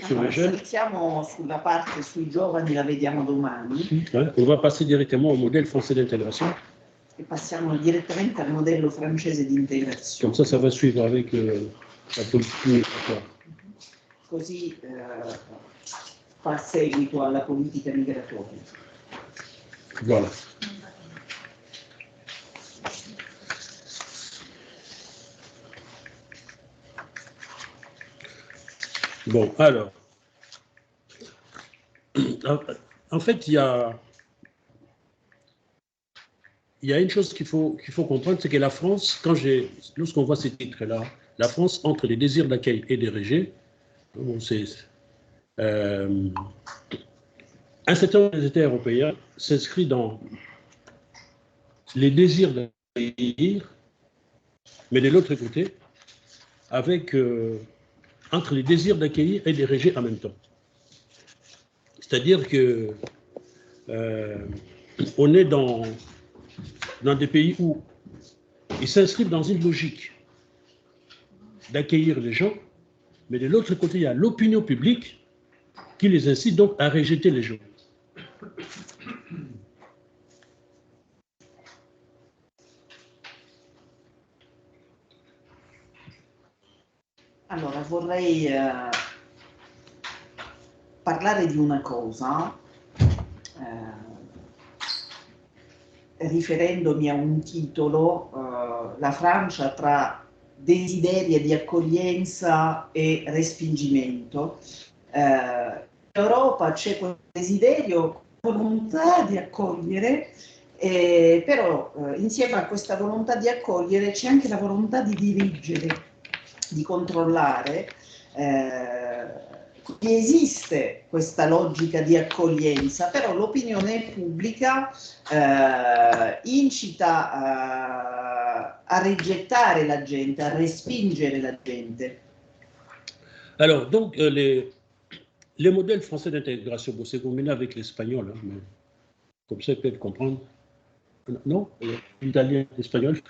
sur les jeunes. Siamo sulla parte sui giovani, la vediamo domani. On va passer directement au modèle français d'intégration. E passiamo direttamente al modello francese di integrazione. Comme ça va suivre avec la politique migratoire. Così fa seguito alla politica migratoria. Voilà. Bon, alors, en fait, il y a une chose qu'il faut comprendre, c'est que la France, lorsqu'on voit ces titres-là, la France entre les désirs d'accueil et des rejets, un certain nombre des États européens s'inscrit dans les désirs d'accueillir, mais de l'autre côté, avec entre les désirs d'accueillir et des rejets en même temps. C'est-à-dire que on est dans des pays où ils s'inscrivent dans une logique d'accueillir les gens, mais de l'autre côté, il y a l'opinion publique qui les incite donc à rejeter les gens. Allora, vorrei parlare di una cosa, riferendomi a un titolo, la Francia tra desiderio di accoglienza e respingimento. In Europa c'è quel desiderio, volontà di accogliere, però insieme a questa volontà di accogliere c'è anche la volontà di dirigere, di controllare. Esiste questa logica di accoglienza, però l'opinione pubblica incita a rigettare la gente, a respingere la gente. Alors, donc, les modèles français d'intégration, bon, c'est combiné avec l'espagnol, hein, mais comme ça, ils peuvent comprendre. Non? L'italien, l'espagnol?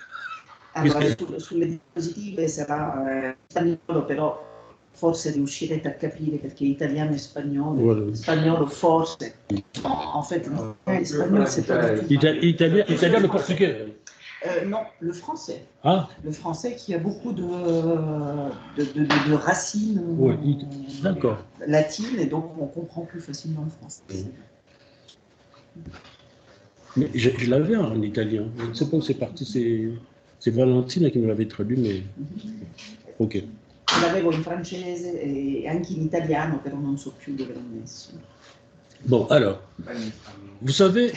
Allora, sulle diapositive sarà spagnolo, però forse riuscirete a capire perché italiano e spagnolo, voilà. Spagnolo forse, no, en fait, l'espagnol c'est pas du tout. Italien, le portugais? Non, le français. Ah. Le français qui a beaucoup de racines latines et donc on comprend plus facilement le français. Mais je l'avais en italien. Je ne sais pas où c'est parti. C'est Valentina qui me l'avait traduit, mais ok. L'avevo in francese e anche in italiano, però non so più dove l'ho messo. Bon, alors, vous savez,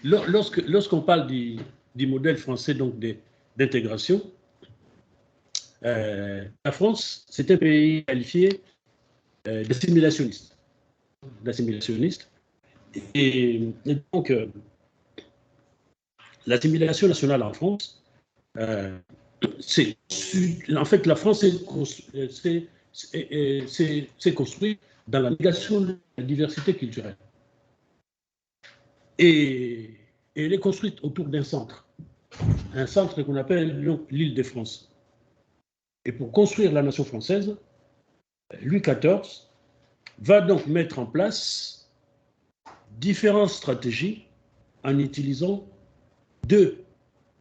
lorsqu'on parle du modèle français donc d'intégration, la France, c'est un pays qualifié d'assimilationniste. Et donc, l'assimilation nationale en France, en fait, la France s'est construite dans la négation de la diversité culturelle. Et elle est construite autour d'un centre qu'on appelle l'Île-de-France. Et pour construire la nation française, Louis XIV va donc mettre en place différentes stratégies en utilisant deux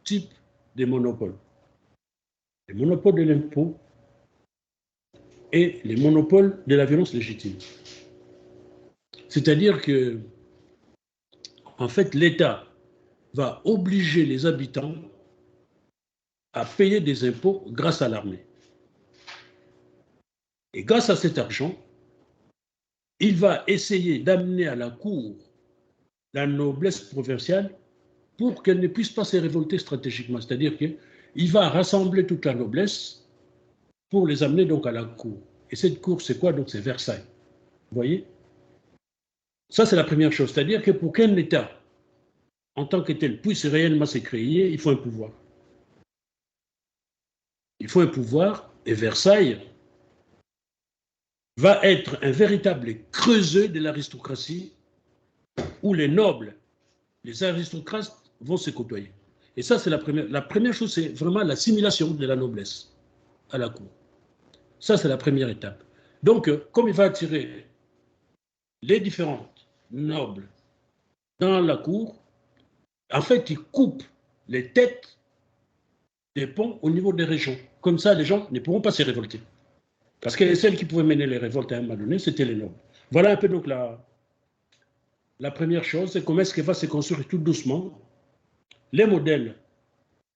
types de monopoles. Les monopoles de l'impôt et les monopoles de la violence légitime. C'est-à-dire que, en fait, l'État va obliger les habitants à payer des impôts grâce à l'armée. Et grâce à cet argent, il va essayer d'amener à la cour la noblesse provinciale pour qu'elle ne puisse pas se révolter stratégiquement. C'est-à-dire qu'il va rassembler toute la noblesse pour les amener donc à la cour. Et cette cour, c'est quoi? Donc c'est Versailles. Vous voyez? Ça, c'est la première chose. C'est-à-dire que pour qu'un État, en tant que tel, puisse réellement se créer, il faut un pouvoir. Il faut un pouvoir, et Versailles va être un véritable creuset de l'aristocratie où les nobles, les aristocrates vont se côtoyer. Et ça, c'est la première. La première chose, c'est vraiment l'assimilation de la noblesse à la cour. Ça, c'est la première étape. Donc, comme il va attirer les différents nobles dans la cour, en fait, il coupe les têtes des ponts au niveau des régions. Comme ça, les gens ne pourront pas se révolter. Parce que celles qui pouvaient mener les révoltes à un moment donné, c'était les nobles. Voilà un peu donc la première chose, c'est comment est-ce qu'il va se construire tout doucement les modèles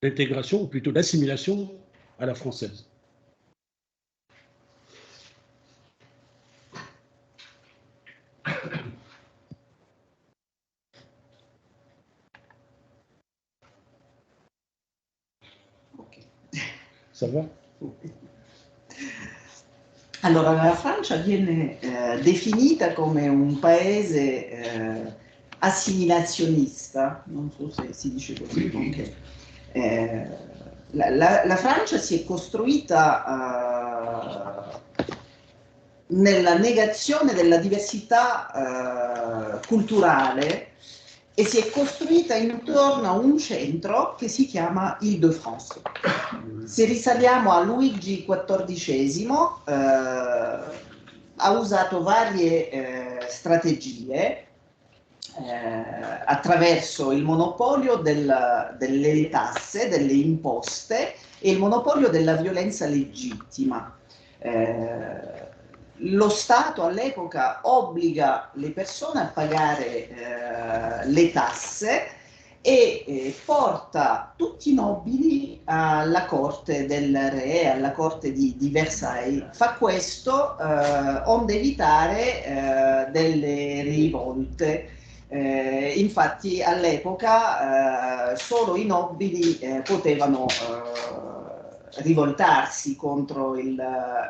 d'intégration, ou plutôt d'assimilation à la française. Ça va? Allora, la Francia viene definita come un paese assimilazionista, non so se si dice così, okay. La Francia si è costruita nella negazione della diversità culturale e si è costruita intorno a un centro che si chiama Île-de-France. Se risaliamo a Luigi XIV, ha usato varie strategie attraverso il monopolio delle tasse, delle imposte e il monopolio della violenza legittima. Lo Stato all'epoca obbliga le persone a pagare le tasse e porta tutti i nobili alla corte del re, alla corte di Versailles. Fa questo onde evitare delle rivolte. Infatti all'epoca solo i nobili potevano rivoltarsi contro il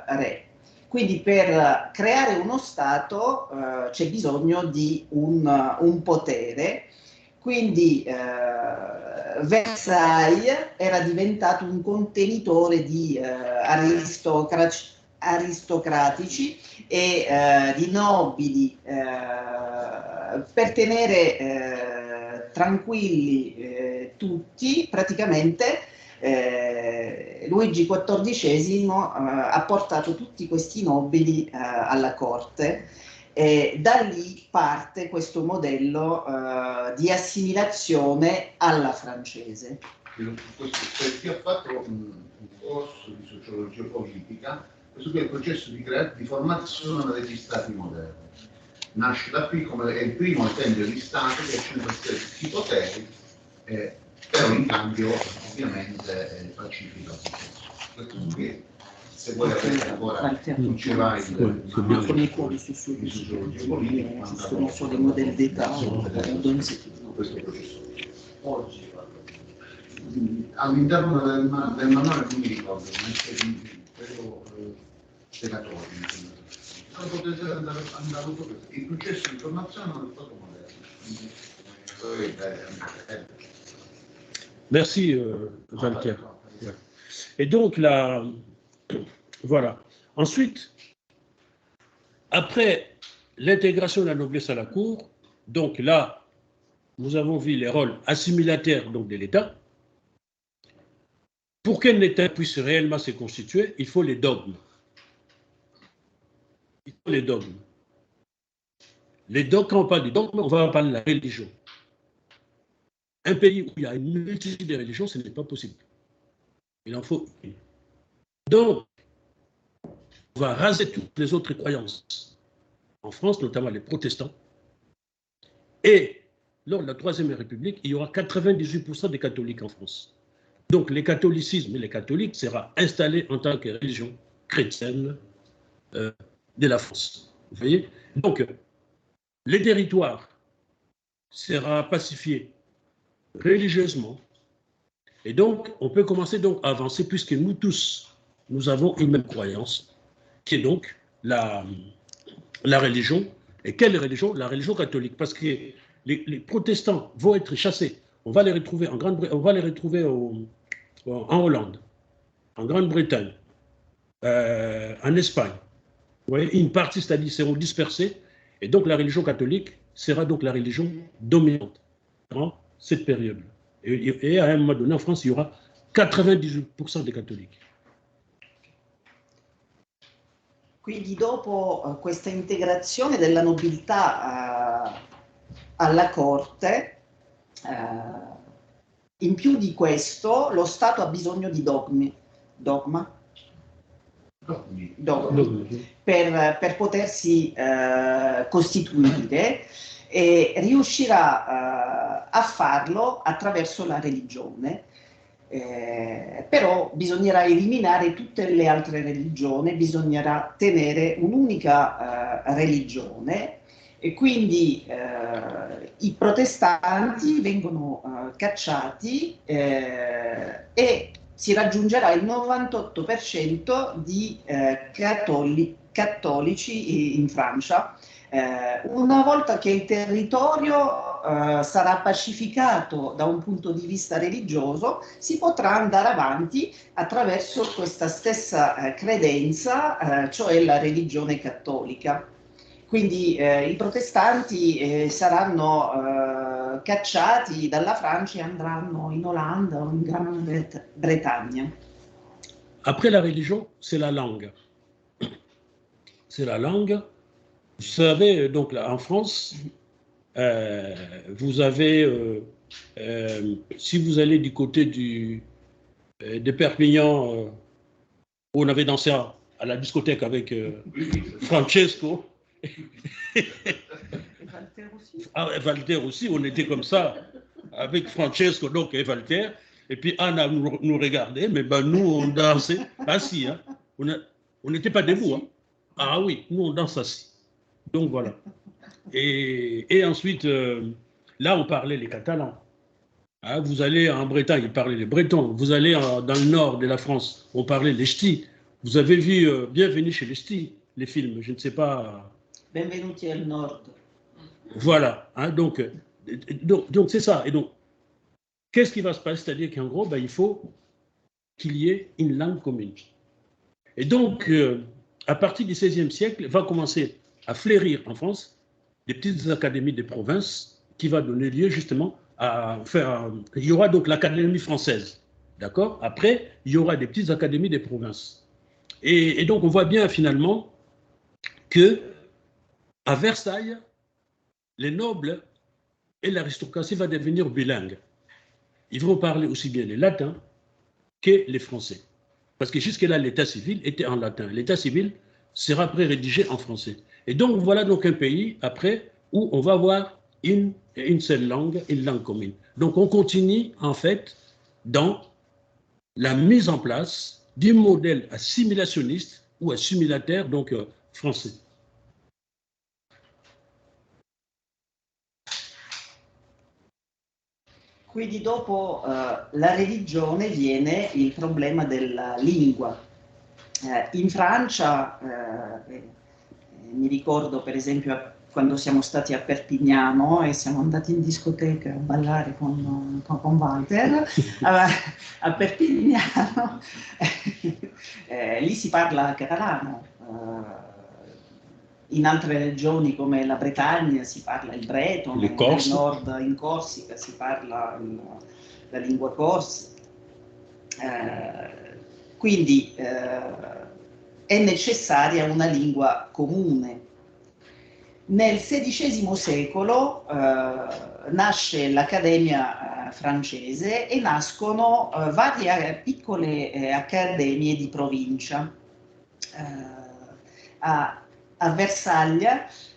re. Quindi per creare uno Stato c'è bisogno di un potere. Quindi Versailles era diventato un contenitore di aristocratici e di nobili per tenere tranquilli tutti, praticamente. Luigi XIV ha portato tutti questi nobili alla corte e da lì parte questo modello di assimilazione alla francese. Chi ha fatto un corso di sociologia politica su il processo di formazione degli stati moderni. Nasce da qui come è il primo esempio di Stato che accentra tutti i poteri, però in cambio ovviamente pacifica. Questo qui, se vuoi avere ancora non ce l'hai con i corsi di sociologia politica, esistono solo i modelli d'età, questo processo. Oggi all'interno del manuale non mi ricordo, credo senatori. Potete andare il processo di formazione dello Stato moderno. Merci, Valter. Et donc, voilà. Ensuite, après l'intégration de la noblesse à la cour, donc là, nous avons vu les rôles assimilateurs donc, de l'État. Pour qu'un État puisse réellement se constituer, il faut les dogmes. Il faut les dogmes. Les dogmes, quand on parle de dogmes, on va parler de la religion. Un pays où il y a une multitude de religions, ce n'est pas possible. Il en faut une. Donc, on va raser toutes les autres croyances. En France, notamment les protestants. Et lors de la Troisième République, il y aura 98% des catholiques en France. Donc, le catholicisme et les catholiques sera installé en tant que religion chrétienne de la France. Vous voyez? Donc, le territoire sera pacifié religieusement. Et donc, on peut commencer donc à avancer puisque nous tous, nous avons une même croyance, qui est donc la religion. Et quelle religion? La religion catholique. Parce que les protestants vont être chassés. On va les retrouver en Grande-Bretagne, on va les retrouver en Hollande, en Grande-Bretagne, en Espagne. Vous voyez, une partie, c'est-à-dire, seront dispersés. Et donc, la religion catholique sera donc la religion dominante dans cette période. Et à un moment donné, en France, il y aura 98% des catholiques. Quindi dopo questa integrazione della nobiltà alla corte, in più di questo lo Stato ha bisogno di dogmi per potersi costituire, e riuscirà a farlo attraverso la religione. Però bisognerà eliminare tutte le altre religioni, bisognerà tenere un'unica religione, e quindi i protestanti vengono cacciati e si raggiungerà il 98% di cattolici in Francia. Una volta che il territorio sarà pacificato da un punto di vista religioso, si potrà andare avanti attraverso questa stessa credenza, cioè la religione cattolica. Quindi i protestanti saranno cacciati dalla Francia e andranno in Olanda o in Gran Bretagna. Après la religion, c'est la langue. C'est la langue. Vous savez, donc là, en France, vous avez, si vous allez du côté de Perpignan, où on avait dansé à la discothèque avec Francesco. Walter aussi. Ah, Walter aussi, on était comme ça, avec Francesco donc, et Walter. Et puis Anna nous regardait, mais ben, nous, on dansait assis. Hein. On n'était pas debout. Hein. Ah oui, nous, on danse assis. Donc voilà. Et ensuite, là, on parlait les Catalans. Hein, vous allez en Bretagne, ils parlaient les Bretons. Vous allez dans le nord de la France, on parlait les Ch'tis. Vous avez vu Bienvenue chez les Ch'tis, les films, je ne sais pas. Benvenuti al Nord. Voilà. Hein, donc c'est ça. Et donc, qu'est-ce qui va se passer? C'est-à-dire qu'en gros, ben, il faut qu'il y ait une langue commune. Et donc, à partir du XVIe siècle, va commencer à fleurir en France des petites académies de province qui va donner lieu justement à faire... Il y aura donc l'Académie française, d'accord? Après, il y aura des petites académies de province. Et donc, on voit bien finalement que à Versailles, les nobles et l'aristocratie vont devenir bilingues. Ils vont parler aussi bien le latin que les français. Parce que jusque-là, l'état civil était en latin. L'état civil sera après rédigé en français. Et donc, voilà donc un pays, après, où on va avoir une seule langue, une langue commune. Donc, on continue, en fait, dans la mise en place d'un modèle assimilationniste ou assimilataire, donc français. Quindi dopo la religione viene il problema della lingua. In Francia, mi ricordo per esempio quando siamo stati a Perpignano e siamo andati in discoteca a ballare con Walter, a Perpignano, lì si parla catalano. In altre regioni come la Bretagna si parla il bretone, nel nord in Corsica si parla la lingua corsa. Quindi è necessaria una lingua comune. Nel XVI secolo nasce l'Accademia francese e nascono varie piccole accademie di provincia. A Versailles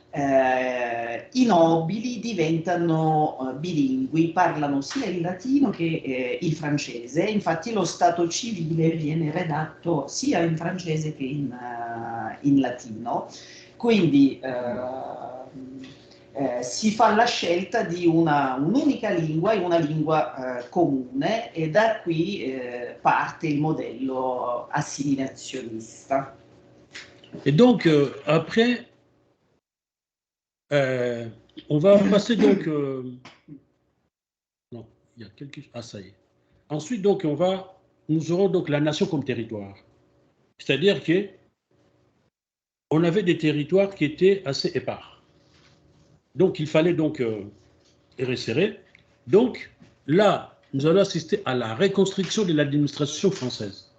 i nobili diventano bilingui, parlano sia il latino che il francese, infatti lo stato civile viene redatto sia in francese che in latino, quindi si fa la scelta di un'unica lingua e una lingua comune, e da qui parte il modello assimilationniste. Et donc, après, on va passer donc... non, il y a quelque chose... Ah, ça y est. Ensuite, donc, nous aurons donc la nation comme territoire. C'est-à-dire qu'on avait des territoires qui étaient assez épars. Donc, il fallait donc resserrer. Donc, là, nous allons assister à la reconstruction de l'administration française.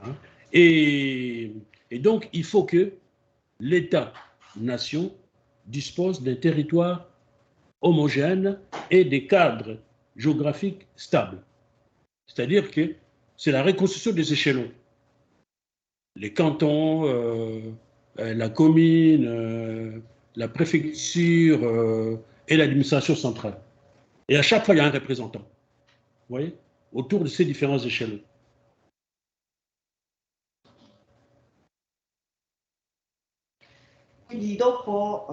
Hein? Et Et donc, il faut que l'État-nation dispose d'un territoire homogène et des cadres géographiques stables. C'est-à-dire que c'est la reconstruction des échelons. Les cantons, la commune, la préfecture et l'administration centrale. Et à chaque fois, il y a un représentant, vous voyez, autour de ces différents échelons. Quindi dopo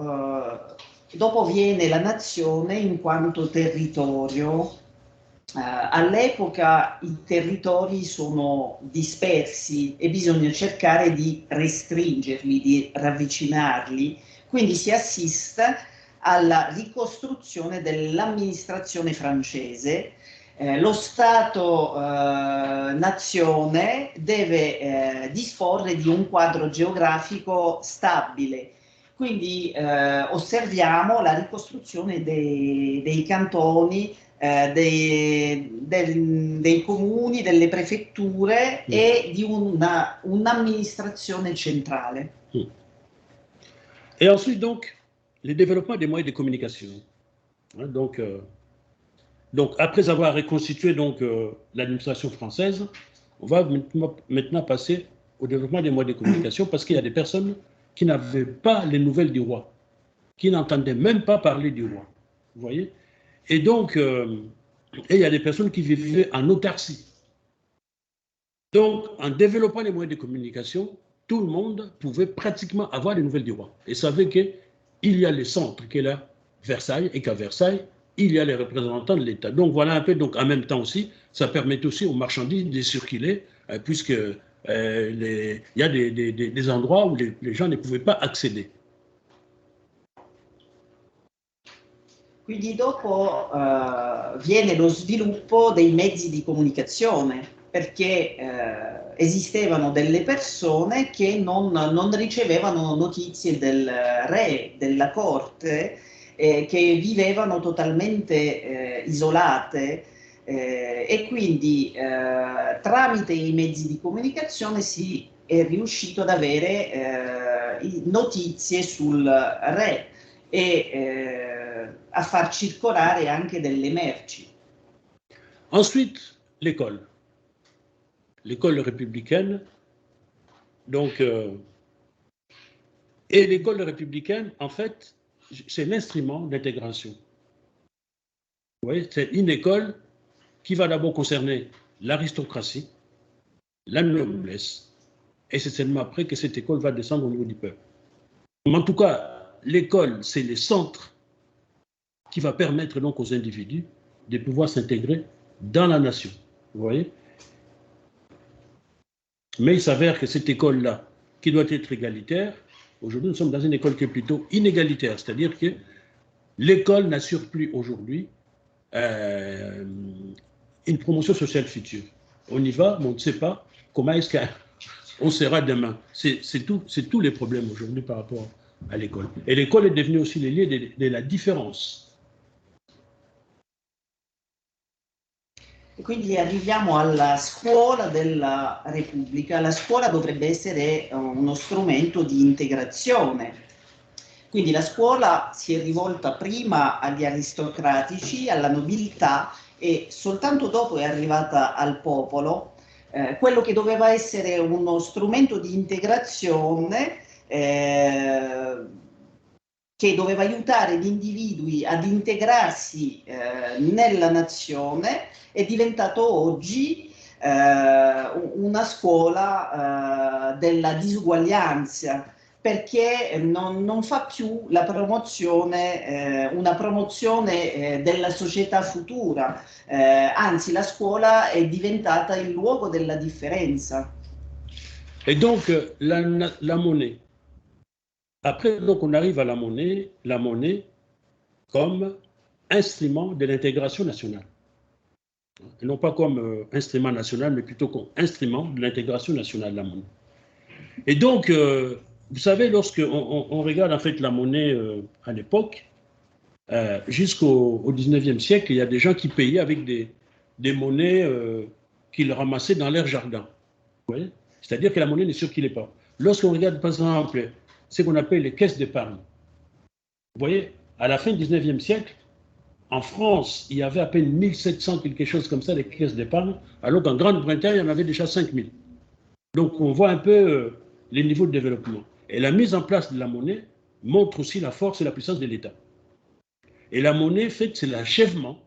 viene la nazione in quanto territorio. All'epoca i territori sono dispersi e bisogna cercare di restringerli, di ravvicinarli, quindi si assiste alla ricostruzione dell'amministrazione francese. Lo Stato-nazione deve disporre di un quadro geografico stabile. Quindi osserviamo la ricostruzione dei cantoni, dei comuni, delle prefetture e di un'amministrazione centrale. Et ensuite, donc, le développement des moyens de communication. Donc, après avoir reconstitué l'administration française, on va maintenant passer au développement des moyens de communication parce qu'il y a des personnes qui n'avaient pas les nouvelles du roi, qui n'entendaient même pas parler du roi. Vous voyez? Et donc, il y a des personnes qui vivaient en autarcie. Donc, en développant les moyens de communication, tout le monde pouvait pratiquement avoir les nouvelles du roi et savait qu'il y a les centres qui est là, Versailles, et qu'à Versailles, il y a les représentants de l'État. Donc, voilà un peu, donc en même temps aussi, ça permet aussi aux marchandises de circuler, puisque il y a des endroits où les gens ne pouvaient pas accéder. Quindi dopo viene lo sviluppo dei mezzi di comunicazione, perché esistevano delle persone che non ricevevano notizie del re, della corte, che vivevano totalmente isolate e quindi tramite i mezzi di comunicazione si è riuscito ad avere notizie sul re e a far circolare anche delle merci. Ensuite, l'école républicaine. Donc, et l'école républicaine, en fait, c'est l'instrument d'intégration. Vous voyez, c'est une école qui va d'abord concerner l'aristocratie, la noblesse, et c'est seulement après que cette école va descendre au niveau du peuple. Mais en tout cas, l'école, c'est le centre qui va permettre donc aux individus de pouvoir s'intégrer dans la nation. Vous voyez? Mais il s'avère que cette école-là, qui doit être égalitaire, aujourd'hui nous sommes dans une école qui est plutôt inégalitaire, c'est-à-dire que l'école n'assure plus aujourd'hui une promotion sociale future. On y va, mais on ne sait pas comment est-ce qu'on sera demain. C'est tous les problèmes aujourd'hui par rapport à l'école. Et l'école est devenue aussi le lieu de la différence. E quindi arriviamo alla scuola della Repubblica. La scuola dovrebbe essere uno strumento di integrazione. Quindi la scuola si è rivolta prima agli aristocratici, alla nobiltà e soltanto dopo è arrivata al popolo. Quello che doveva essere uno strumento di integrazione che doveva aiutare gli individui ad integrarsi nella nazione è diventato oggi una scuola della disuguaglianza, perché non fa più la promozione, una promozione della società futura, anzi la scuola è diventata il luogo della differenza. Et donc la monnaie. Après, donc, on arrive à la monnaie comme instrument de l'intégration nationale. Et non pas comme instrument national, mais plutôt comme instrument de l'intégration nationale, la monnaie. Et donc, vous savez, lorsqu'on regarde en fait la monnaie à l'époque, jusqu'au 19e siècle, il y a des gens qui payaient avec des monnaies qu'ils ramassaient dans leur jardin. Vous voyez ? C'est-à-dire que la monnaie ne circulait pas. Lorsqu'on regarde, par exemple, ce qu'on appelle les caisses d'épargne, vous voyez, à la fin du 19e siècle, en France, il y avait à peine 1700, quelque chose comme ça, des caisses d'épargne, alors qu'en Grande-Bretagne, il y en avait déjà 5000. Donc, on voit un peu les niveaux de développement. Et la mise en place de la monnaie montre aussi la force et la puissance de l'État. Et la monnaie, en fait, c'est l'achèvement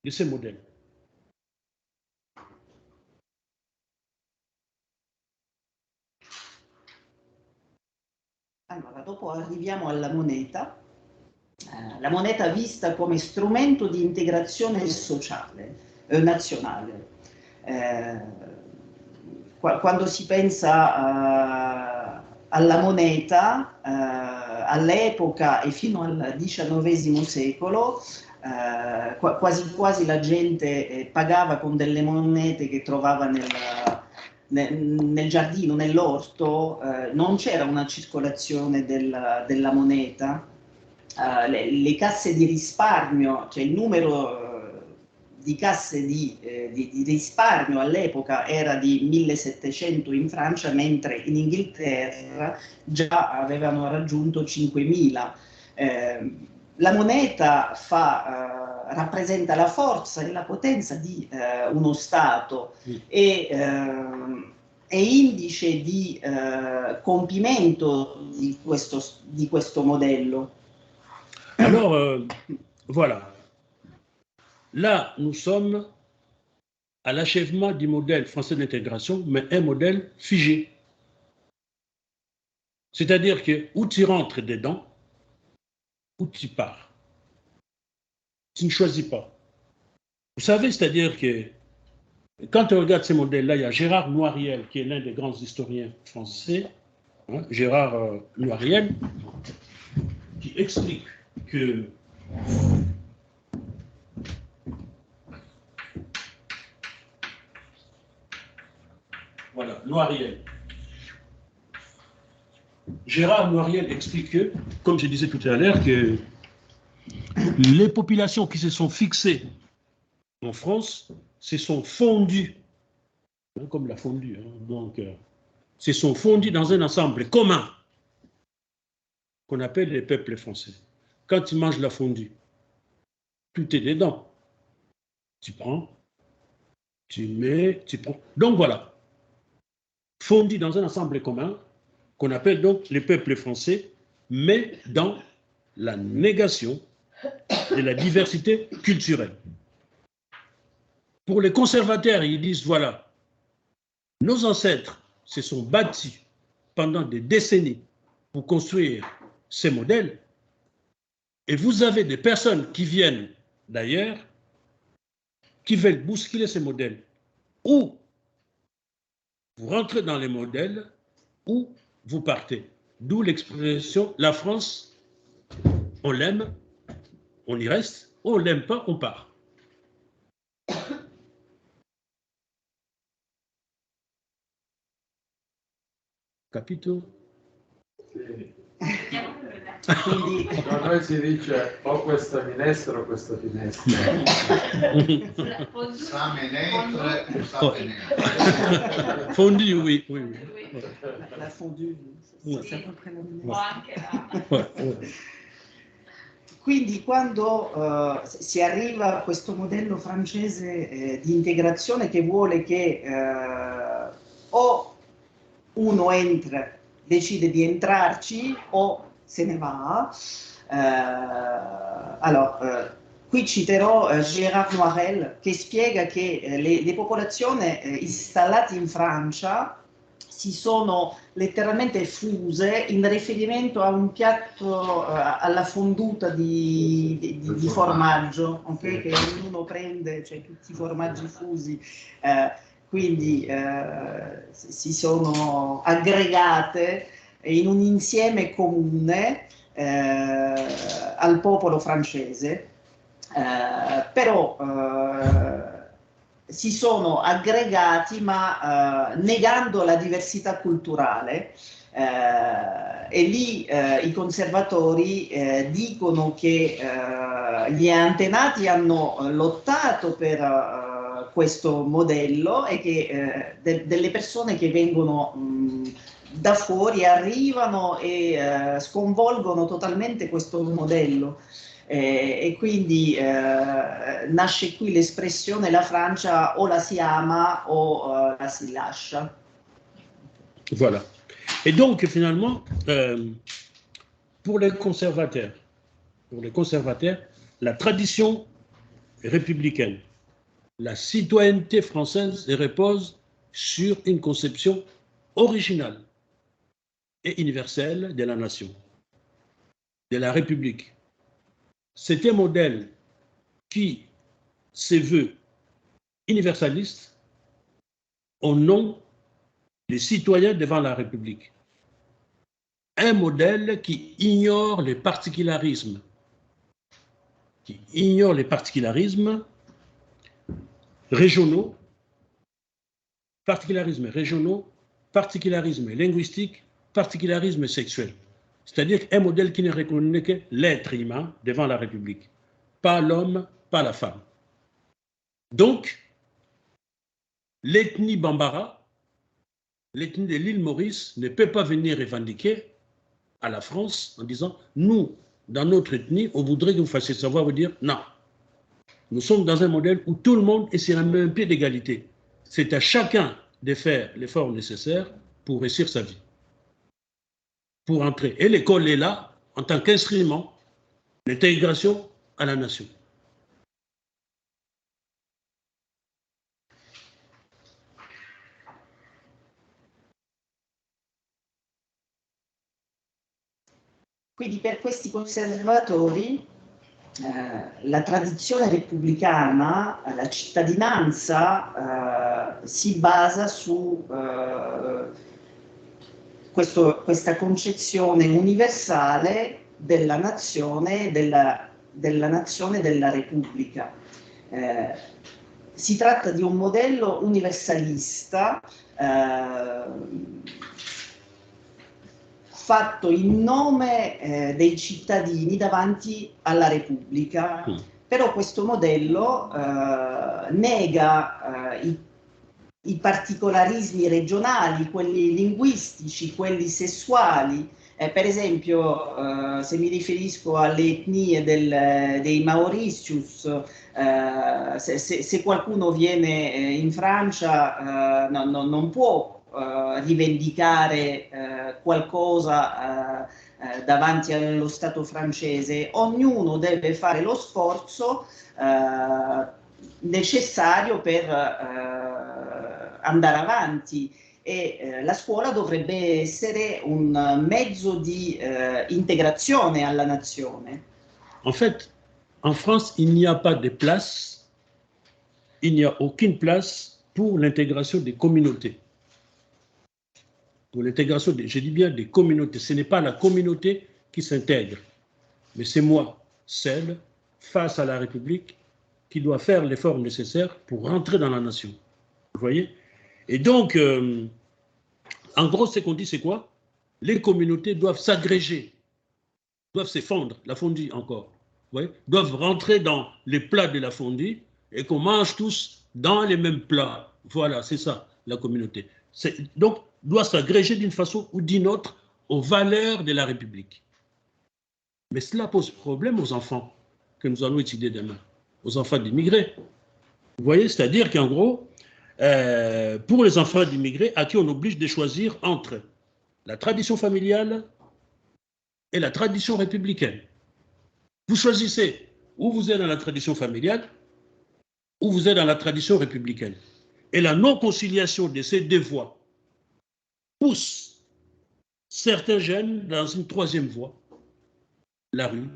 de ces modèles. Allora, dopo arriviamo alla moneta. La moneta vista come strumento di integrazione sociale, nazionale. Quando si pensa alla moneta, all'epoca e fino al XIX secolo, quasi quasi la gente pagava con delle monete che trovava nel giardino, nell'orto, non c'era una circolazione della moneta. Le casse di risparmio, cioè il numero di casse di risparmio all'epoca era di 1700 in Francia, mentre in Inghilterra già avevano raggiunto 5000. La moneta rappresenta la forza e la potenza di uno Stato e indice di compimento di questo modello. Alors, voilà. Là, nous sommes à l'achèvement du modèle français d'intégration, mais un modèle figé. C'est-à-dire que où tu rentres dedans, où tu pars. Tu ne choisis pas. Vous savez, c'est-à-dire que quand on regarde ces modèles-là, il y a Gérard Noiriel, qui est l'un des grands historiens français, hein, Gérard Noiriel, qui explique que voilà, Noiriel. Gérard Noiriel explique que, comme je disais tout à l'heure, que les populations qui se sont fixées en France se sont fondues, hein, comme la fondue, hein, donc se sont fondues dans un ensemble commun qu'on appelle les peuples français. Quand tu manges la fondue, tout est dedans. Tu prends, tu mets, tu prends. Donc voilà, fondus dans un ensemble commun qu'on appelle donc les peuples français, mais dans la négation de la diversité culturelle. Pour les conservateurs, ils disent, voilà, nos ancêtres se sont battus pendant des décennies pour construire ces modèles, et vous avez des personnes qui viennent d'ailleurs, qui veulent bousculer ces modèles, ou vous rentrez dans les modèles, ou vous partez. D'où l'expression, la France, on l'aime, on y reste, on ne l'aime pas, on part. Capito? Sì. Da noi si dice o questa minestra o questa finestra. Sa menetre o sa penetre. Fondue, oui. La fondue, c'est à peu près la même. Quindi quando si arriva a questo modello francese di integrazione che vuole che o uno entra, decide di entrarci o se ne va. Qui citerò Gérard Noiriel che spiega che le popolazioni installate in Francia si sono letteralmente fuse in riferimento a un piatto, alla fonduta di formaggio, okay? Che ognuno prende, cioè tutti i formaggi fusi, quindi si sono aggregate in un insieme comune al popolo francese, però si sono aggregati ma negando la diversità culturale, e lì i conservatori dicono che gli antenati hanno lottato per questo modello e che delle persone che vengono da fuori arrivano e sconvolgono totalmente questo modello. E quindi nasce qui l'espressione la Francia o la si ama o la si lascia. Voilà. Et donc, finalement, pour les conservateurs, la tradition républicaine, la citoyenneté française repose sur une conception originale et universelle de la nation, de la République. C'est un modèle qui se veut universaliste au nom des citoyens devant la République. Un modèle qui ignore les particularismes, régionaux, particularismes linguistiques, particularismes sexuels. C'est-à-dire un modèle qui ne reconnaît que l'être humain devant la République, pas l'homme, pas la femme. Donc, l'ethnie Bambara, l'ethnie de l'île Maurice ne peut pas venir revendiquer à la France en disant « Nous, dans notre ethnie, on voudrait que vous fassiez savoir, vous dire non. Nous sommes dans un modèle où tout le monde est sur un même pied d'égalité. C'est à chacun de faire l'effort nécessaire pour réussir sa vie, pour entrer. Et l'école est là en tant qu'instrument d'intégration à la nation. Quindi per questi conservatori la tradizione repubblicana, la cittadinanza si basa su questa concezione universale della nazione, della Repubblica. Si tratta di un modello universalista fatto in nome dei cittadini davanti alla Repubblica, però questo modello nega i particolarismi regionali, quelli linguistici, quelli sessuali. Per esempio, se mi riferisco alle etnie dei Mauritius, se qualcuno viene in Francia non può rivendicare qualcosa davanti allo Stato francese. Ognuno deve fare lo sforzo necessario per andare avanti e la scuola dovrebbe essere un mezzo di integrazione alla nazione. En fait, en France, il n'y a pas de place, il n'y a aucune place pour l'intégration des communautés. Pour l'intégration, je dis bien des communautés. Ce n'est pas la communauté qui s'intègre, mais c'est moi, seul, face à la République, qui doit faire l'effort nécessaire pour rentrer dans la nation. Vous voyez? Et donc, en gros, ce qu'on dit, c'est quoi? Les communautés doivent s'agréger, doivent se fondre, la fondue encore, vous voyez? Doivent rentrer dans les plats de la fondue et qu'on mange tous dans les mêmes plats. Voilà, c'est ça, la communauté. Donc, doit s'agréger d'une façon ou d'une autre aux valeurs de la République. Mais cela pose problème aux enfants que nous allons étudier demain, aux enfants d'immigrés. Vous voyez, c'est-à-dire qu'en gros, pour les enfants d'immigrés, à qui on oblige de choisir entre la tradition familiale et la tradition républicaine. Vous choisissez ou vous êtes dans la tradition familiale ou vous êtes dans la tradition républicaine. Et la non-conciliation de ces deux voies pousse certains jeunes dans une troisième voie, la rue,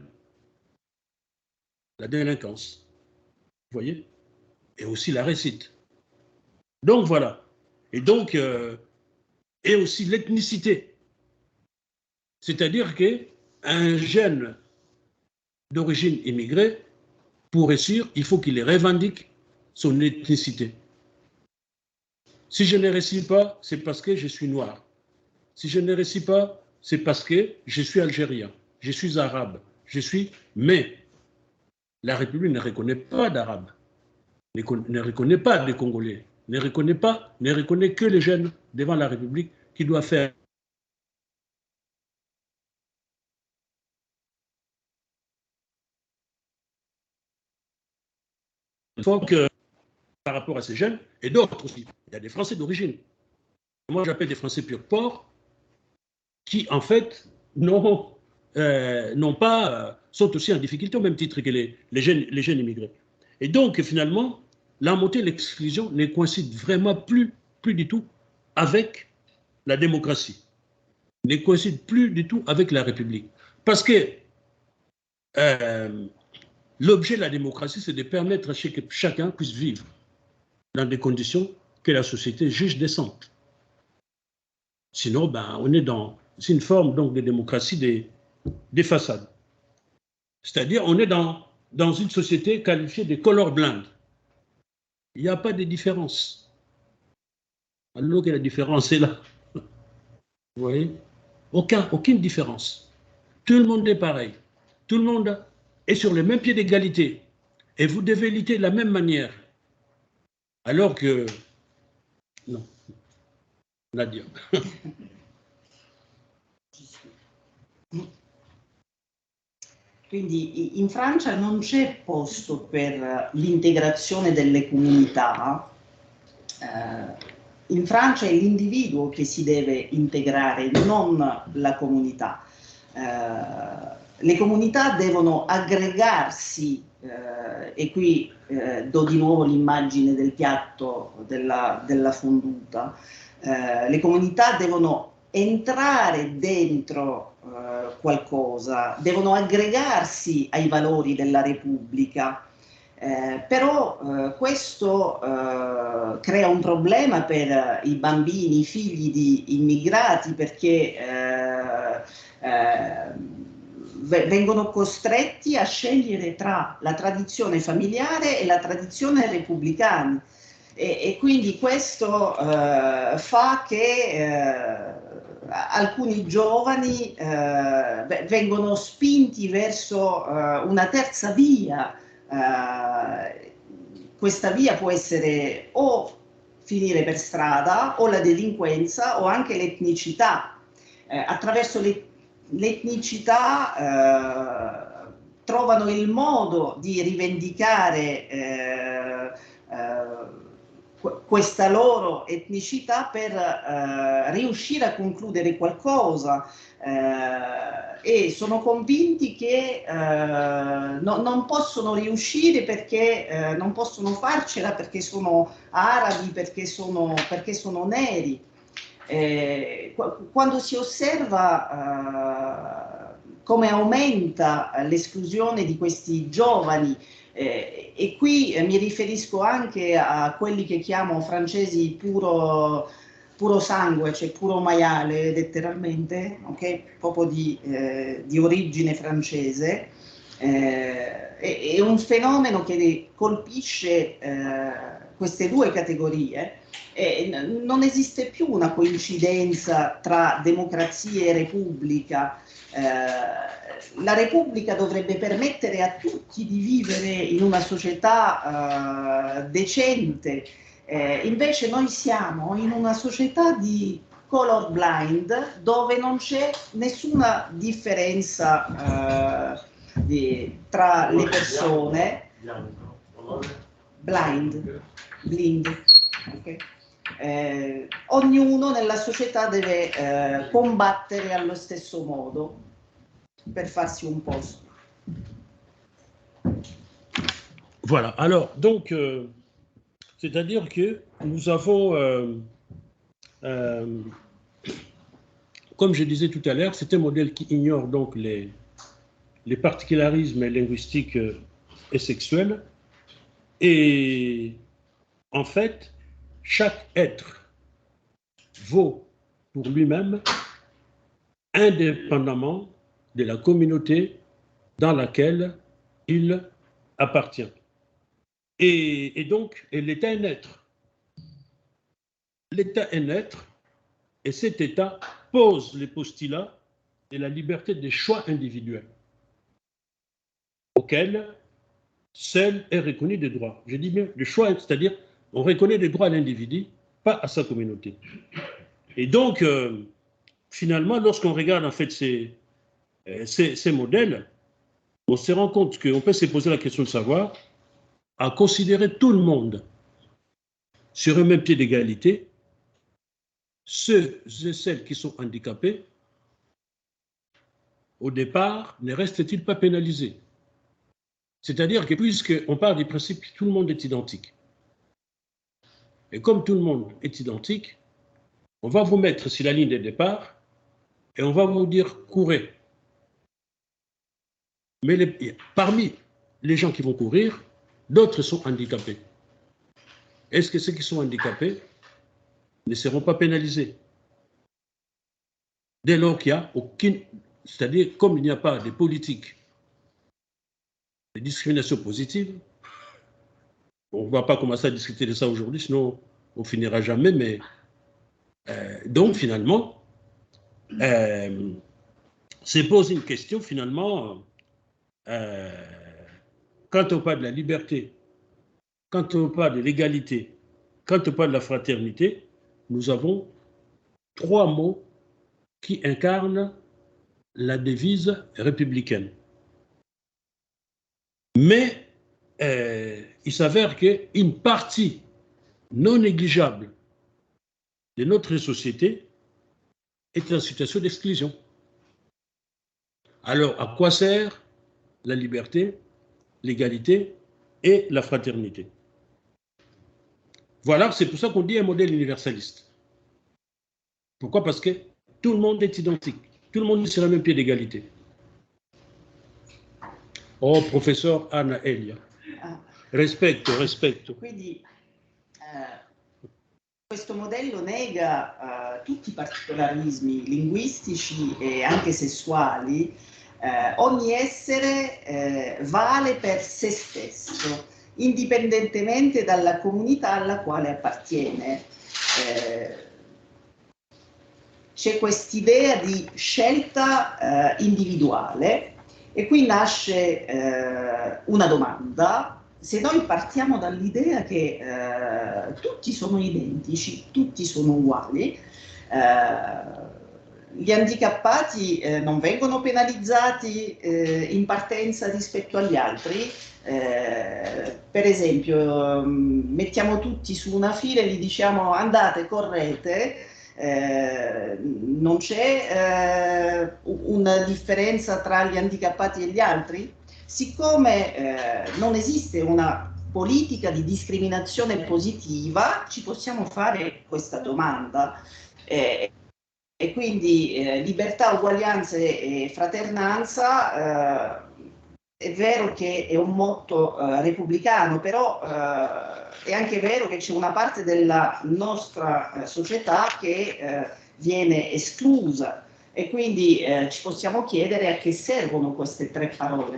la délinquance, vous voyez, et aussi la réussite. Donc voilà, et donc, et aussi l'ethnicité, c'est-à-dire qu'un jeune d'origine immigrée, pour réussir, il faut qu'il revendique son ethnicité. Si je ne réussis pas, c'est parce que je suis noir. Si je ne réussis pas, c'est parce que je suis algérien, je suis arabe, mais la République ne reconnaît pas d'Arabes, ne reconnaît pas de Congolais, ne reconnaît que les jeunes devant la République qui doivent faire faut que, par rapport à ces jeunes, et d'autres aussi, il y a des Français d'origine. Moi, j'appelle des Français pur porc, qui, en fait, n'ont pas, sont aussi en difficulté au même titre que les jeunes immigrés. Et donc, finalement, la montée et l'exclusion ne coïncident vraiment plus du tout avec la démocratie, ne coïncident plus du tout avec la République. Parce que l'objet de la démocratie, c'est de permettre à que chacun puisse vivre dans des conditions que la société juge décentes. Sinon, ben, on est dans une forme donc, de démocratie des façades. C'est-à-dire, on est dans une société qualifiée de colorblind. Il n'y a pas de différence. Alors que la différence est là. Vous voyez? Aucune différence. Tout le monde est pareil. Tout le monde est sur le même pied d'égalité. Et vous devez lutter de la même manière. Alors que... Non. Nadia. Quindi in Francia non c'è posto per l'integrazione delle comunità. In Francia è l'individuo che si deve integrare, non la comunità. Le comunità devono aggregarsi, e qui do di nuovo l'immagine del piatto della fonduta. Le comunità devono entrare dentro qualcosa, devono aggregarsi ai valori della Repubblica. Però questo crea un problema per i bambini, i figli di immigrati, perché vengono costretti a scegliere tra la tradizione familiare e la tradizione repubblicana. E quindi questo fa che alcuni giovani vengono spinti verso una terza via. Questa via può essere o finire per strada, o la delinquenza, o anche l'etnicità. Attraverso l'etnicità trovano il modo di rivendicare questa loro etnicità per riuscire a concludere qualcosa, e sono convinti che non possono riuscire perché non possono farcela, perché sono arabi, perché sono neri. Quando si osserva come aumenta l'esclusione di questi giovani, e qui mi riferisco anche a quelli che chiamo francesi puro sangue, cioè puro maiale letteralmente, okay? Proprio di origine francese. È un fenomeno che colpisce queste due categorie. Non esiste più una coincidenza tra democrazia e repubblica. La Repubblica dovrebbe permettere a tutti di vivere in una società decente, invece noi siamo in una società di colorblind, dove non c'è nessuna differenza tra le persone. Blind. Okay. Ognuno nella società deve combattere allo stesso modo per farsi un posto. Voilà, alors, donc, c'est-à-dire que nous avons, comme je disais tout à l'heure, c'est un modèle qui ignore donc les particularismes linguistiques et sexuels, et en fait, chaque être vaut pour lui-même indépendamment de la communauté dans laquelle il appartient. Et donc, l'État est naître. L'État est naître, et cet État pose les postulats de la liberté des choix individuels, auxquels seul est reconnu des droits. Je dis bien le choix, c'est-à-dire on reconnaît des droits à l'individu, pas à sa communauté. Et donc, finalement, lorsqu'on regarde en fait ces modèles, on se rend compte qu'on peut se poser la question de savoir à considérer tout le monde sur un même pied d'égalité, ceux et celles qui sont handicapés, au départ, ne restent-ils pas pénalisés? C'est-à-dire que puisqu'on part du principe que tout le monde est identique, et comme tout le monde est identique, on va vous mettre sur la ligne de départ et on va vous dire courez. Mais parmi les gens qui vont courir, d'autres sont handicapés. Est-ce que ceux qui sont handicapés ne seront pas pénalisés? Dès lors qu'il n'y a aucune, c'est-à-dire comme il n'y a pas de politique de discrimination positive, on ne va pas commencer à discuter de ça aujourd'hui, sinon on ne finira jamais, mais donc finalement, se pose une question finalement, quand on parle de la liberté, quand on parle de l'égalité, quand on parle de la fraternité, nous avons trois mots qui incarnent la devise républicaine. Mais il s'avère qu'une partie non négligeable de notre société est en situation d'exclusion. Alors, à quoi sert la liberté, l'égalité et la fraternité? Voilà, c'est pour ça qu'on dit un modèle universaliste. Pourquoi? Parce que tout le monde est identique. Tout le monde est sur le même pied d'égalité. Oh, professeur Anna Elia. Rispetto. Quindi questo modello nega tutti i particolarismi linguistici e anche sessuali. Ogni essere vale per se stesso, indipendentemente dalla comunità alla quale appartiene. C'è quest'idea di scelta individuale e qui nasce una domanda. Se noi partiamo dall'idea che tutti sono identici, tutti sono uguali, gli handicappati non vengono penalizzati in partenza rispetto agli altri. Per esempio, mettiamo tutti su una fila e gli diciamo andate, correte, non c'è una differenza tra gli handicappati e gli altri? Siccome non esiste una politica di discriminazione positiva, ci possiamo fare questa domanda. E quindi libertà, uguaglianza e fraternanza è vero che è un motto repubblicano, però è anche vero che c'è una parte della nostra società che viene esclusa e quindi ci possiamo chiedere a che servono queste tre parole.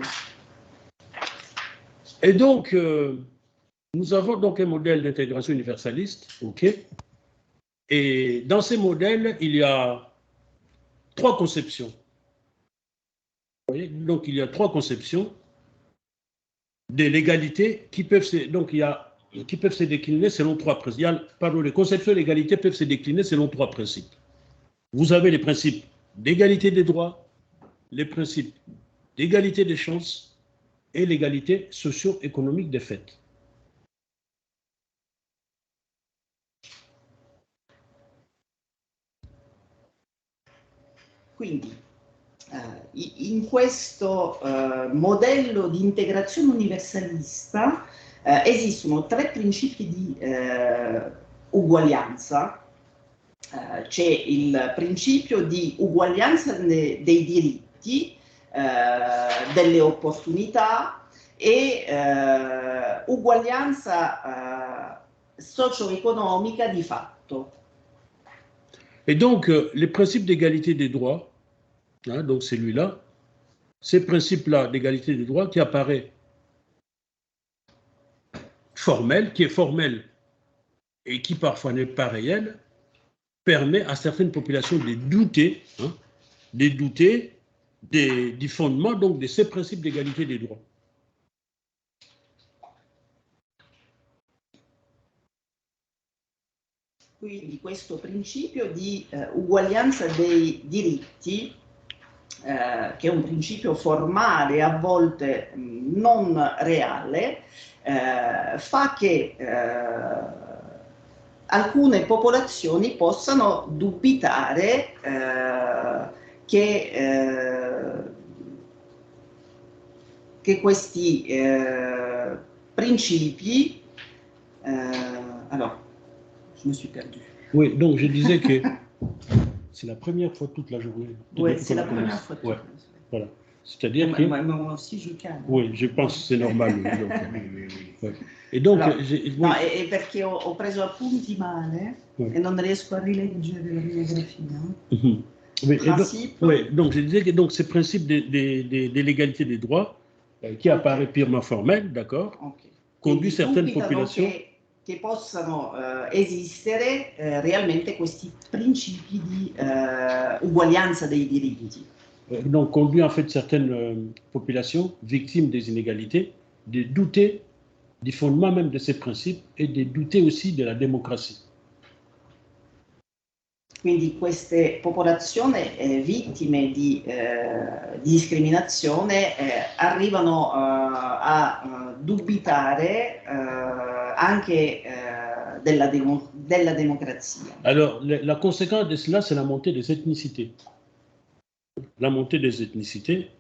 Et donc, nous avons donc un modèle d'intégration universaliste, ok? Et dans ces modèles, il y a trois conceptions. Vous voyez? Donc, il y a trois conceptions de l'égalité qui peuvent se décliner selon trois principes. Pardon, les conceptions de l'égalité peuvent se décliner selon trois principes. Vous avez les principes d'égalité des droits, les principes d'égalité des chances et l'égalité socio-économique des faits. Quindi in questo modello di integrazione universalista esistono tre principi di uguaglianza. C'è il principio di uguaglianza dei diritti, delle opportunità e uguaglianza socio-economica di fatto. Et donc, les principes d'égalité des droits, hein, donc celui-là, ces principes-là d'égalité des droits qui apparaît formel, qui est formel et qui parfois n'est pas réel, permet à certaines populations de douter, hein, du fondement donc, de ces principes d'égalité des droits. Quindi questo principio di uguaglianza dei diritti che è un principio formale, a volte non reale, fa che alcune popolazioni possano dubitare che questi principi... alors, je me suis perdue. Oui, donc je disais que c'est la première fois toute la journée. Oui, c'est la première fois toute la journée. Voilà. C'est-à-dire que... Moi aussi, je calme. Oui, je pense que c'est normal. Donc, ouais. Et donc, allora, oui. no, è perché ho preso appunti male e non riesco a rileggere la mia grafia. Oui, donc je disais que donc, ce principe de l'égalité des droits, qui apparaît purement formel, d'accord, conduit certaines popolations... Che possano esistere realmente questi principi di uguaglianza dei diritti. Donc conduit en fait certaines populations victimes des inégalités de douter du fondement même de ces principes et de douter aussi de la démocratie. Quindi queste popolazioni vittime di discriminazione arrivano a dubitare anche della democrazia. Alors, la conséquence de cela, c'est la montée des ethnicités. La montée des ethnicités.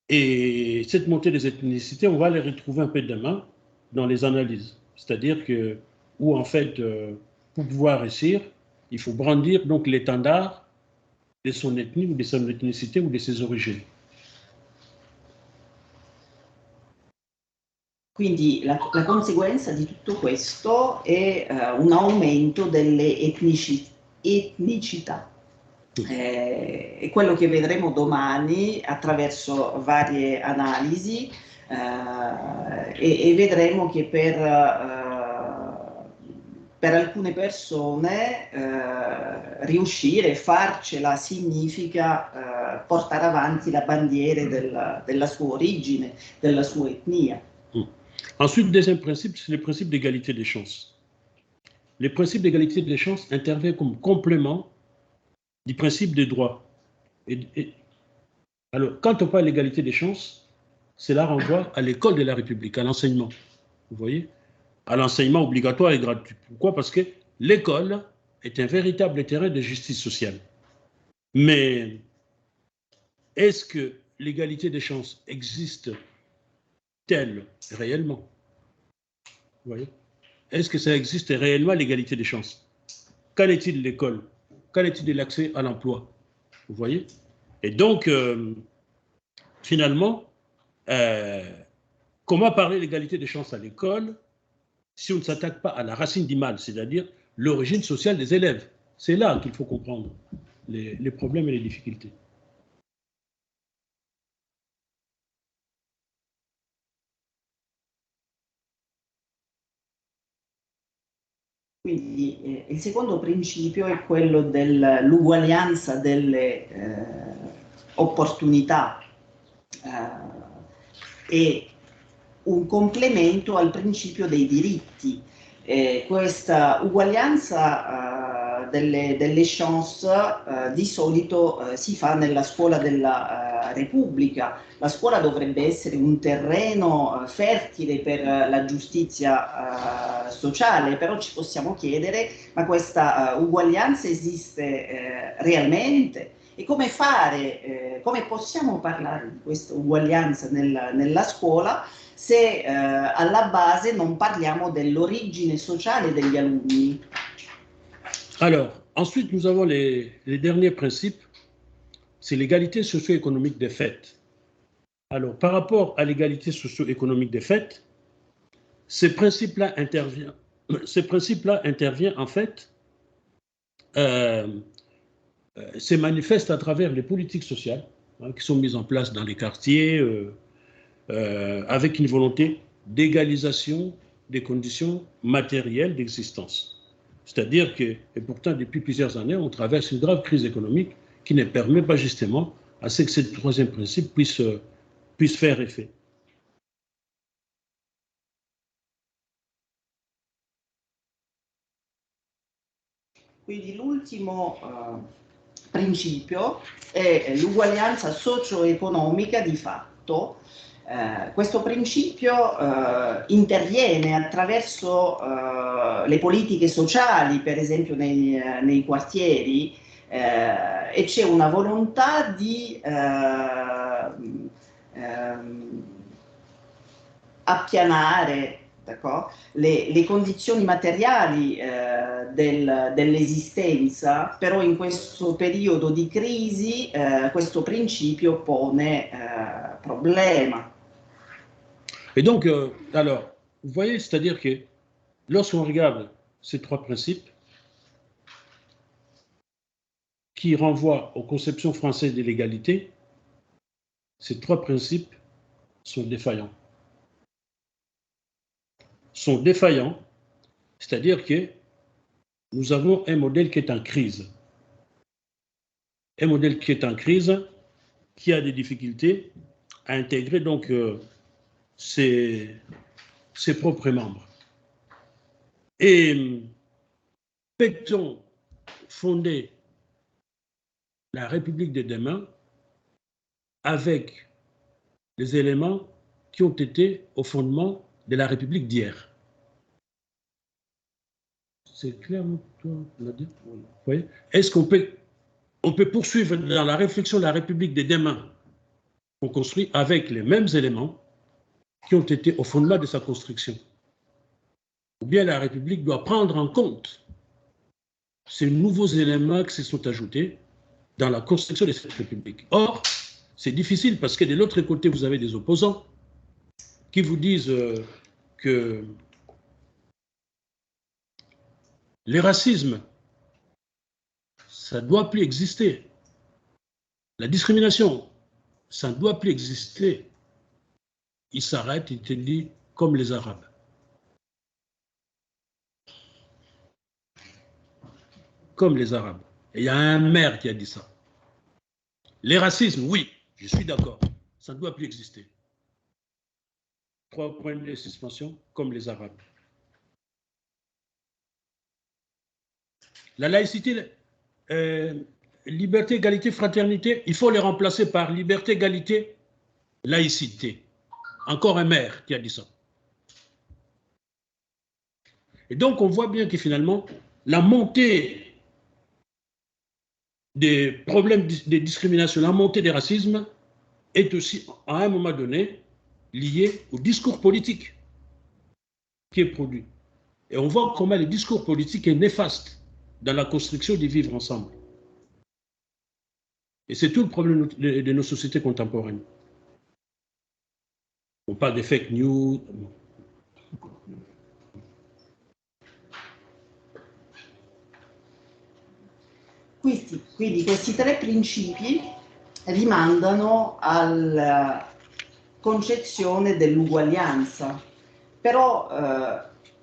Et cette montée des ethnicités, on va les retrouver un peu demain dans les analyses. C'est-à-dire que, où en fait, pour pouvoir réussir, il faut brandir donc l'étendard de son ethnie ou de son ethnicité ou de ses origines. Quindi la conseguenza di tutto questo è un aumento delle etnicità. È quello che vedremo domani attraverso varie analisi e vedremo che per alcune persone riuscire, farcela, significa portare avanti la bandiera della sua origine, della sua etnia. Ensuite, deuxième principe, c'est le principe d'égalité des chances. Le principe d'égalité des chances intervient comme complément du principe des droits. Alors, quand on parle d'égalité des chances, cela renvoie à l'école de la République, à l'enseignement. Vous voyez? À l'enseignement obligatoire et gratuit. Pourquoi? Parce que l'école est un véritable terrain de justice sociale. Mais est-ce que l'égalité des chances existe-t-elle réellement? Vous voyez? Est-ce que ça existe réellement, l'égalité des chances? Qu'en est-il de l'école? Qu'en est-il de l'accès à l'emploi? Vous voyez? Et donc, finalement, comment parler d'égalité des chances à l'école si on ne s'attaque pas à la racine du mal, c'est-à-dire l'origine sociale des élèves? C'est là qu'il faut comprendre les problèmes et les difficultés. Quindi il secondo principio è quello dell'uguaglianza delle opportunità e un complemento al principio dei diritti. Questa uguaglianza delle chance di solito si fa nella scuola della Repubblica. La scuola dovrebbe essere un terreno fertile per la giustizia sociale, però ci possiamo chiedere, ma questa uguaglianza esiste realmente? E come fare, come possiamo parlare di questa uguaglianza nella scuola se alla base non parliamo dell'origine sociale degli alunni? Alors, ensuite, nous avons les derniers principes. C'est l'égalité socio-économique des faits. Alors, par rapport à l'égalité socio-économique des faits, ce principe-là intervient en fait, se manifeste à travers les politiques sociales qui sont mises en place dans les quartiers avec une volonté d'égalisation des conditions matérielles d'existence. C'est-à-dire que, et pourtant depuis plusieurs années, on traverse une grave crise économique qui ne permet pas justement à ce que ce troisième principe puisse faire effet. Quindi l'ultimo principio è l'uguaglianza socio-economica di fatto. Questo principio interviene attraverso le politiche sociali, per esempio nei quartieri, e c'è una volontà di appianare le condizioni materiali dell'esistenza, però in questo periodo di crisi questo principio pone problema. Et donc, alors, vous voyez, c'est-à-dire que lorsqu'on regarde ces trois principes qui renvoient aux conceptions françaises de l'égalité, ces trois principes sont défaillants. Sont défaillants, c'est-à-dire que nous avons un modèle qui est en crise. Un modèle qui est en crise, qui a des difficultés à intégrer donc ses propres membres. Et peut-on fonder la République de demain avec les éléments qui ont été au fondement de la République d'hier? C'est clair, Nadia? Oui. Est-ce qu'on peut poursuivre dans la réflexion de la République de demain qu'on construit avec les mêmes éléments qui ont été au fondement de sa construction? Ou bien la République doit prendre en compte ces nouveaux éléments qui se sont ajoutés dans la construction de cette République. Or, c'est difficile parce que de l'autre côté, vous avez des opposants qui vous disent que le racisme, ça ne doit plus exister. La discrimination, ça ne doit plus exister. Ils s'arrêtent, ils te disent comme les Arabes. Comme les Arabes. Et il y a un maire qui a dit ça. Les racismes, oui, je suis d'accord, ça ne doit plus exister. 3 points de suspension, comme les Arabes. La laïcité, liberté, égalité, fraternité, il faut les remplacer par liberté, égalité, laïcité. Encore un maire qui a dit ça. Et donc, on voit bien que finalement, la montée des problèmes de discrimination, la montée des racismes est aussi, à un moment donné, liée au discours politique qui est produit. Et on voit comment le discours politique est néfaste dans la construction du vivre ensemble. Et c'est tout le problème de nos sociétés contemporaines. On parle des fake news. Quindi questi tre principi rimandano alla concezione dell'uguaglianza, però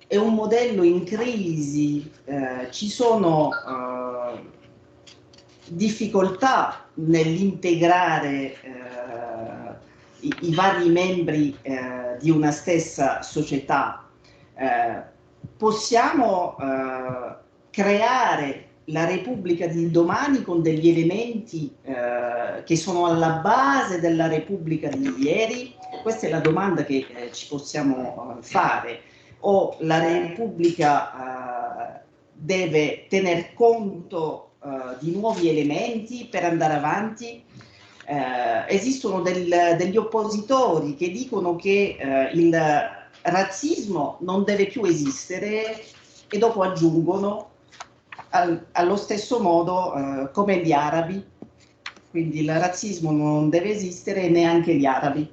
è un modello in crisi, ci sono difficoltà nell'integrare i vari membri di una stessa società. Possiamo creare la Repubblica di domani con degli elementi che sono alla base della Repubblica di ieri? Questa è la domanda che ci possiamo fare. O la Repubblica deve tener conto di nuovi elementi per andare avanti? Esistono degli oppositori che dicono che il razzismo non deve più esistere e dopo aggiungono allo stesso modo come gli arabi, quindi il razzismo non deve esistere neanche gli arabi.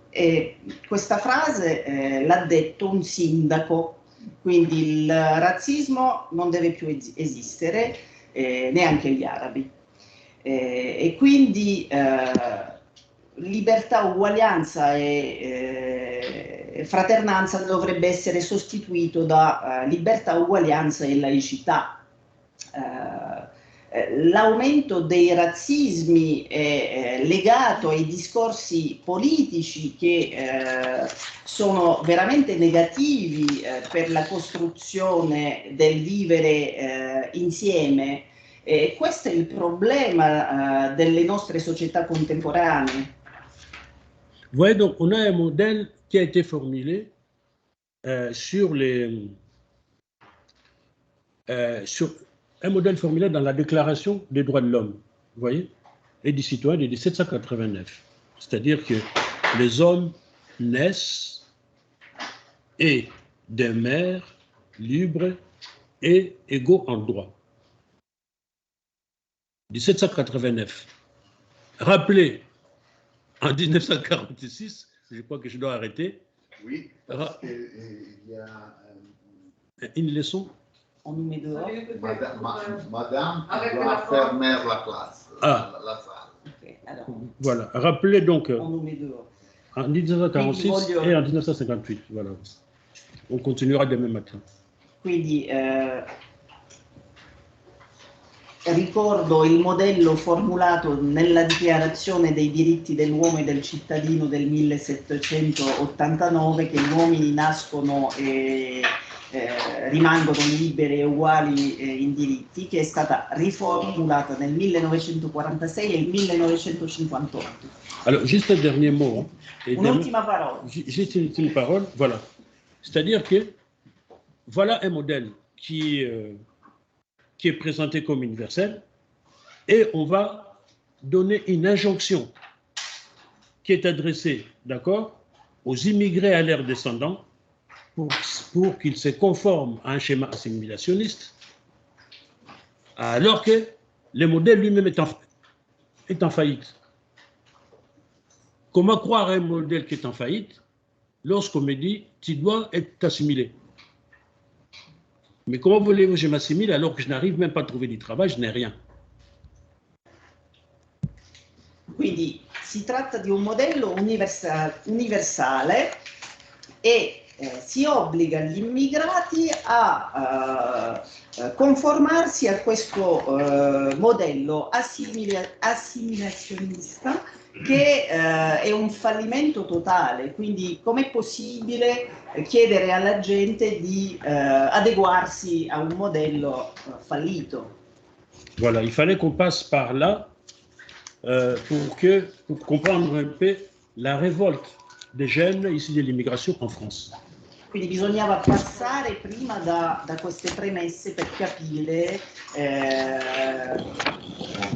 E questa frase l'ha detto un sindaco, quindi il razzismo non deve più esistere neanche gli arabi. E quindi libertà, uguaglianza e fraternanza dovrebbe essere sostituito da libertà, uguaglianza e laicità. L'aumento dei razzismi è legato ai discorsi politici che sono veramente negativi per la costruzione del vivere insieme, E questo è il problema delle nostre società contemporanee. Vous voyez, donc, on a un modèle qui a été formulé sur un modèle formulé dans la Déclaration des droits de l'homme, vous voyez, et du citoyen de 1789. C'est-à-dire que les hommes naissent et des mères libres et égaux en droit. 1789. Rappelez, en 1946, je crois que je dois arrêter. Oui, parce qu'il y a une leçon. On nous met dehors. Madame doit fermer la classe, la salle. Okay, alors, voilà, rappelez donc on nous met dehors. En 1946 et en 1958. Voilà. On continuera demain matin. Quindi ricordo il modello formulato nella Dichiarazione dei diritti dell'uomo e del cittadino del 1789, che gli uomini nascono e rimangono liberi e uguali in diritti, che è stata riformulata nel 1946 e il 1958. Alors, juste un dernier mot. Un'ultima parola. Juste une ultime parole, voilà. C'est-à-dire que voilà un modèle qui est présenté comme universel, et on va donner une injonction qui est adressée, d'accord, aux immigrés à leurs descendants pour qu'ils se conforment à un schéma assimilationniste, alors que le modèle lui-même est en faillite. Comment croire à un modèle qui est en faillite lorsqu'on me dit « tu dois être assimilé ». Mais comment voulez-vous que je m'assimile alors que je n'arrive même pas à trouver du travail, je n'ai rien? Quindi si tratta di un modello universale e si obbliga gli immigrati a conformarsi a questo modello assimilazionista che è un fallimento totale. Quindi com'è possibile chiedere alla gente di adeguarsi a un modello fallito? Voilà, il fallait qu'on passe par là pour comprendre un peu la révolte des jeunes issus de l'immigration en France. Quindi bisognava passare prima da queste premesse per capire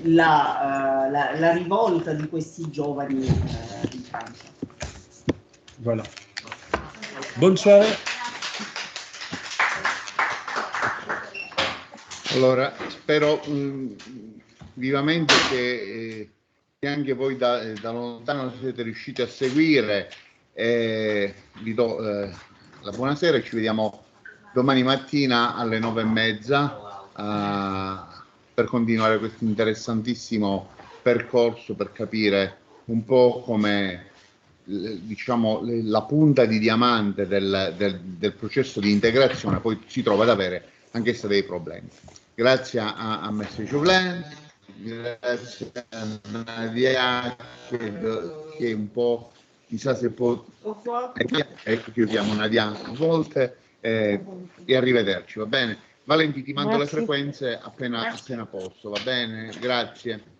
la rivolta di questi giovani in Francia. Voilà. Bonne soirée. Allora, spero vivamente che anche voi da lontano siete riusciti a seguire. Vi do la buonasera e ci vediamo domani mattina alle 9:30 per continuare questo interessantissimo percorso, per capire un po' come, diciamo, la punta di diamante del processo di integrazione poi si trova ad avere anch'essa dei problemi. Grazie a Mestre Jouvin, grazie a Nadia che un po' chissà se può, ecco, chiudiamo Nadia a volte e arrivederci, va bene? Valenti, ti mando le frequenze appena posso, va bene? Grazie.